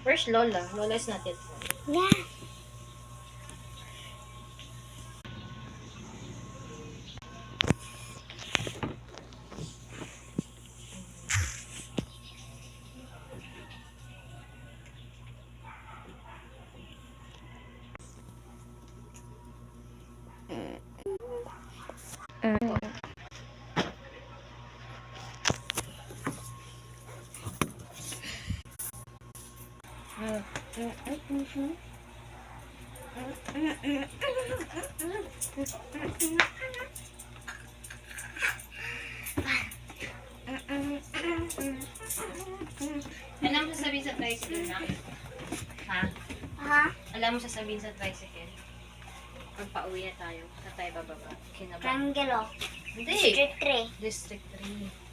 Where's Lola? Lola is not yet home. Yeah. Alam mo sasabihin sa tricycle na? Ha? Ha? Alam mo sasabihin sa tricycle? Pag pauwi na tayo, na tayo bababa. Kinabahan. Triangle. Hindi. District 3. District 3.